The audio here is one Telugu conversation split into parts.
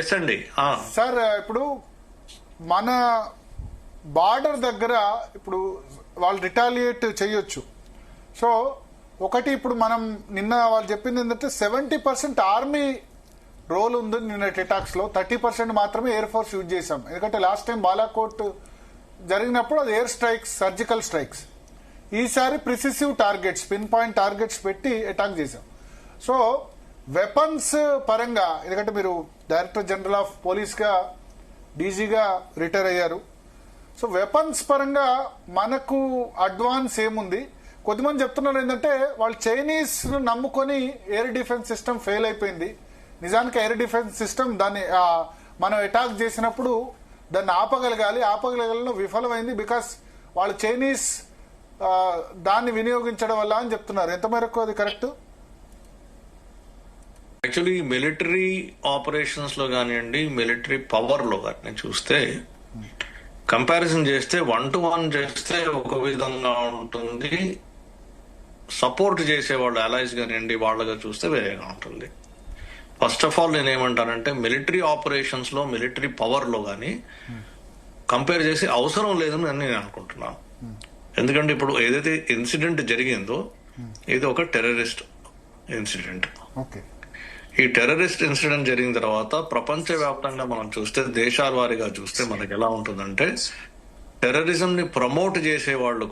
ఎస్ అండి. సార్ ఇప్పుడు మన బార్డర్ దగ్గర ఇప్పుడు వాళ్ళు రిటాలియేట్ చేయొచ్చు. సో ఒకటి ఇప్పుడు మనం నిన్న వాళ్ళు చెప్పింది ఏంటంటే 70% ఆర్మీ రోల్ ఉంది నిన్న అటాక్స్ లో, 30% మాత్రమే ఎయిర్ ఫోర్స్ యూజ్ చేశాం. ఎందుకంటే లాస్ట్ టైం బాలాకోట్ జరిగినప్పుడు అది ఎయిర్ స్ట్రైక్స్, సర్జికల్ స్ట్రైక్స్. ఈసారి ప్రిసిసివ్ టార్గెట్స్, పిన్ పాయింట్ టార్గెట్స్ పెట్టి అటాక్ చేశాం. సో వెపన్స్ పరంగా, ఎందుకంటే మీరు డైరెక్టర్ జనరల్ ఆఫ్ పోలీస్ గా, డీజీగా రిటైర్ అయ్యారు. సో వెపన్స్ పరంగా మనకు అడ్వాన్స్ ఏముంది? కొద్దిమంది చెప్తున్నారు ఏంటంటే వాళ్ళు చైనీస్ నమ్ముకొని ఎయిర్ డిఫెన్స్ సిస్టమ్ ఫెయిల్ అయిపోయింది. నిజానికి ఎయిర్ డిఫెన్స్ సిస్టమ్ దాన్ని మనం అటాక్ చేసినప్పుడు దాన్ని ఆపగలగడంలో విఫలమైంది. బికాస్ వాళ్ళు చైనీస్ దాన్ని వినియోగించడం వల్ల అని చెప్తున్నారు. ఎంత మేరకు అది కరెక్ట్? యాక్చువల్లీ మిలిటరీ ఆపరేషన్స్ లో కానివ్వండి, మిలిటరీ పవర్ లో కానీ చూస్తే, కంపారిజన్ చేస్తే 1 to 1 చేస్తే ఒక విధంగా ఉంటుంది, సపోర్ట్ చేసేవాళ్ళు అలైస్ కానివ్వండి వాళ్ళగా చూస్తే వేరేగా ఉంటుంది. ఫస్ట్ ఆఫ్ ఆల్ నేనేమంటానంటే మిలిటరీ ఆపరేషన్స్ లో, మిలిటరీ పవర్ లో కానీ కంపేర్ చేసి అవసరం లేదని నేను అనుకుంటున్నాను. ఎందుకంటే ఇప్పుడు ఏదైతే ఇన్సిడెంట్ జరిగిందో ఇది ఒక టెర్రరిస్ట్ ఇన్సిడెంట్. ఈ టెర్రరిస్ట్ ఇన్సిడెంట్ జరిగిన తర్వాత ప్రపంచవ్యాప్తంగా మనం చూస్తే, దేశాల వారీగా చూస్తే మనకి ఎలా ఉంటుందంటే, టెర్రరిజం ని ప్రమోట్ చేసేవాళ్ళు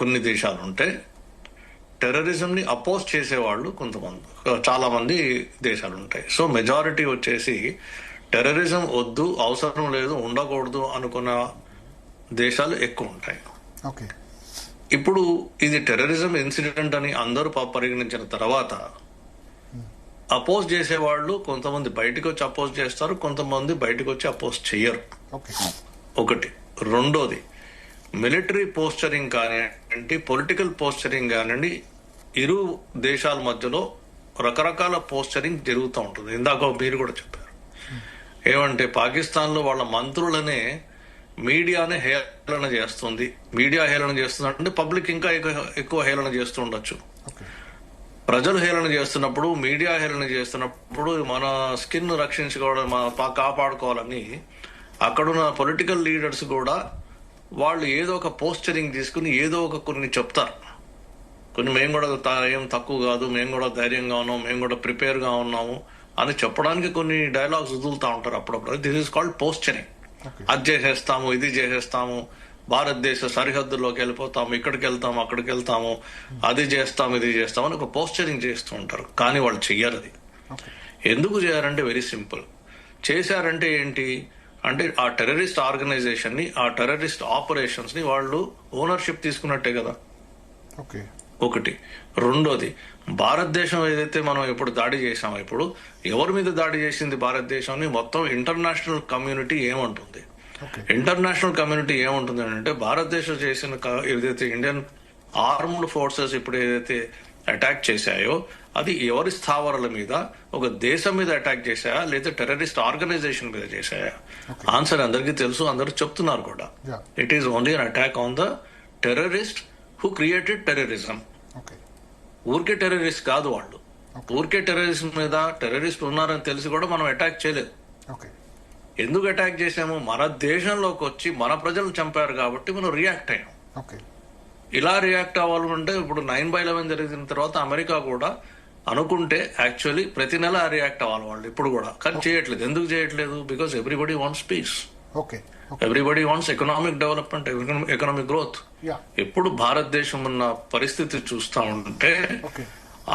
కొన్ని దేశాలు ఉంటే, టెర్రరిజం ని అపోజ్ చేసేవాళ్ళు చాలా మంది దేశాలు ఉంటాయి. సో మెజారిటీ వచ్చేసి టెర్రరిజం వద్దు, అవసరం లేదు, ఉండకూడదు అనుకున్న దేశాలు ఎక్కువ ఉంటాయి. ఇప్పుడు ఇది టెర్రరిజం ఇన్సిడెంట్ అని అందరూ పరిగణించిన తర్వాత అపోజ్ చేసేవాళ్ళు కొంతమంది బయటకు వచ్చి అపోజ్ చేస్తారు, కొంతమంది బయటకు వచ్చి అపోజ్ చెయ్యరు. ఒకటి. రెండోది, మిలిటరీ పోస్చరింగ్ కానివ్వండి, పొలిటికల్ పోస్చరింగ్ కానివ్వండి, ఇరు దేశాల మధ్యలో రకరకాల పోస్చరింగ్ జరుగుతూ ఉంటుంది. ఇందాక మీరు కూడా చెప్పారు ఏమంటే, పాకిస్తాన్ లో వాళ్ళ మంత్రులనే మీడియానే హేళన చేస్తుంది. మీడియా హేళన చేస్తుంది అంటే పబ్లిక్ ఇంకా ఎక్కువ హేళన చేస్తూ ఉండొచ్చు. ప్రజలు హేళన చేస్తున్నప్పుడు, మీడియా హేళన చేస్తున్నప్పుడు మన స్కిన్ రక్షించుకోవడం, కాపాడుకోవాలని అక్కడున్న పొలిటికల్ లీడర్స్ కూడా వాళ్ళు ఏదో ఒక పోస్చరింగ్ తీసుకుని ఏదో ఒక కొన్ని చెప్తారు. మేము కూడా ఏం తక్కువ కాదు, మేము కూడా ధైర్యంగా ఉన్నాము, మేము కూడా ప్రిపేర్ గా ఉన్నాము అని చెప్పడానికి కొన్ని డైలాగ్స్ వదులుతూ ఉంటారు అప్పుడప్పుడు. This is called posturing. అది చేసేస్తాము, ఇది చేసేస్తాము, భారతదేశ సరిహద్దుల్లోకి వెళ్ళిపోతాము, ఇక్కడికి వెళ్తాము, అక్కడికి వెళ్తాము, అది చేస్తాము, ఇది చేస్తాము అని ఒక పోస్చరింగ్ చేస్తూ ఉంటారు. కానీ వాళ్ళు చెయ్యరు. అది ఎందుకు చేయారంటే వెరీ సింపుల్. చేశారంటే ఏంటి అంటే, ఆ టెర్రరిస్ట్ ఆర్గనైజేషన్ ని, ఆ టెర్రరిస్ట్ ఆపరేషన్స్ ని వాళ్ళు ఓనర్షిప్ తీసుకున్నట్టే కదా. ఒకటి. రెండోది, భారతదేశం ఏదైతే మనం ఇప్పుడు దాడి చేశామో, ఇప్పుడు ఎవరి మీద దాడి చేసింది భారతదేశాన్ని మొత్తం ఇంటర్నేషనల్ కమ్యూనిటీ ఏమంటుంది? ఇంటర్నేషనల్ కమ్యూనిటీ ఏముంటుంది అంటే, భారతదేశం చేసిన ఏదైతే ఇండియన్ ఆర్మ్డ్ ఫోర్సెస్ ఇప్పుడు ఏదైతే అటాక్ చేశాయో అది ఎవరి స్థావరాల మీద, ఒక దేశం మీద అటాక్ చేశాయా లేదా టెర్రరిస్ట్ ఆర్గనైజేషన్ మీద చేశాయా? ఆన్సర్ అందరికీ తెలుసు, అందరూ చెప్తున్నారు కూడా. It is only an attack on the terrorist who created terrorism. ఊరికే టెర్రరిస్ట్ కాదు వాళ్ళు. ఊరికే టెర్రరిస్ట్ మీద టెర్రరిస్ట్ ఉన్నారని తెలిసి కూడా మనం అటాక్ చేయలేదు. ఎందుకు అటాక్ చేసాము? మన దేశంలోకి వచ్చి మన ప్రజలు చంపారు కాబట్టి మనం రియాక్ట్ అయ్యాం. ఇలా రియాక్ట్ అవ్వాలంటే, ఇప్పుడు 9/11 జరిగిన తర్వాత అమెరికా కూడా అనుకుంటే యాక్చువల్లీ ప్రతి నెల రియాక్ట్ అవ్వాలి వాళ్ళు ఇప్పుడు కూడా, కానీ చేయట్లేదు. ఎందుకు చేయట్లేదు? Because everybody wants peace, everybody wants economic development, economic growth. ఎప్పుడు భారతదేశం ఉన్న పరిస్థితి చూస్తా ఉంటే,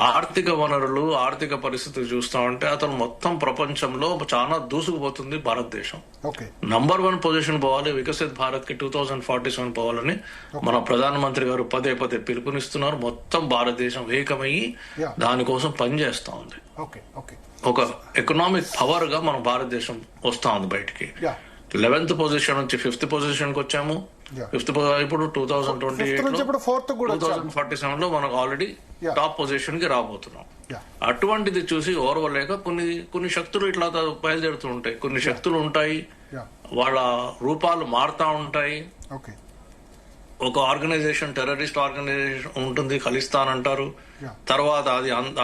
ఆర్థిక వనరులు, ఆర్థిక పరిస్థితి చూస్తా ఉంటే అతను మొత్తం ప్రపంచంలో చాలా దూసుకుపోతుంది భారతదేశం. నంబర్ 1 పొజిషన్ పోవాలి, వికసిత్ భారత్ కి 2047 పోవాలని మన ప్రధానమంత్రి గారు పదే పదే పిలుపునిస్తున్నారు. మొత్తం భారతదేశం ఏకమయ్యి దానికోసం పనిచేస్తా ఉంది. ఒక ఎకనామిక్ పవర్ గా మన భారతదేశం వస్తా ఉంది బయటికి. 11th పొజిషన్ నుంచి 5th పొజిషన్ కి వచ్చాము. 5th ఇప్పుడు 2047 లో మనం ఆల్రెడీ టాప్ పొజిషన్ కి రాబోతున్నాం. అటువంటిది చూసి ఓర్వలేక కొన్ని శక్తులు ఇట్లా బయలుదేరుతూ ఉంటాయి. కొన్ని శక్తులు ఉంటాయి, వాళ్ళ రూపాలు మారుతా ఉంటాయి. ఒక ఆర్గనైజేషన్, టెర్రరిస్ట్ ఆర్గనైజేషన్ ఉంటుంది, ఖలిస్తాన్ అంటారు. Yeah. తర్వాత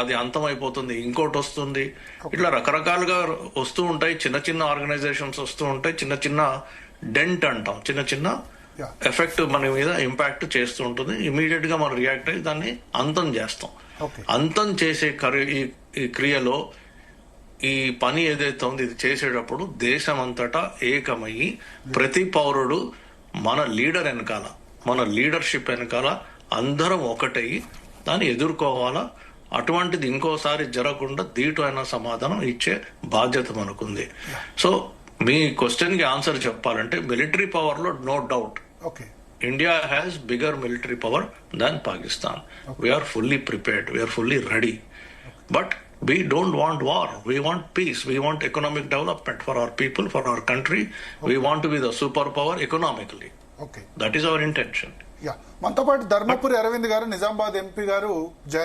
అది అంతమైపోతుంది, ఇంకోటి వస్తుంది. ఇట్లా రకరకాలుగా వస్తూ ఉంటాయి. చిన్న చిన్న ఆర్గనైజేషన్స్ వస్తూ ఉంటాయి. చిన్న చిన్న డెంట్ అంటాం, చిన్న చిన్న Yeah. ఎఫెక్ట్ మన మీద ఇంపాక్ట్ చేస్తూ ఉంటుంది. ఇమీడియట్ గా మనం రియాక్ట్ అయ్యి దాన్ని అంతం చేస్తాం. Okay. అంతం చేసే ఈ క్రియలో ఈ పని ఏదైతే ఉందో ఇది చేసేటప్పుడు దేశమంతటా ఏకమయ్యి ప్రతి పౌరుడు మన లీడర్ వెనకాల, మన లీడర్షిప్ వెనకాల అందరం ఒకటయ్యి దాన్ని ఎదుర్కోవాలా. అటువంటిది ఇంకోసారి జరగకుండా దీటైన సమాధానం ఇచ్చే బాధ్యత మనకుంది. సో మీ క్వశ్చన్ కి ఆన్సర్ చెప్పాలంటే మిలిటరీ పవర్ లో no doubt okay, India has bigger military power than Pakistan. We are fully prepared. We are fully ready. But we don't want war. We want peace. We want economic development for our people, for our country. We want to be the superpower economically. Okay. That is our intention. Yeah, మనతో పాటు ధర్మపురి అరవింద్ గారు, నిజామాబాద్ ఎంపీ గారు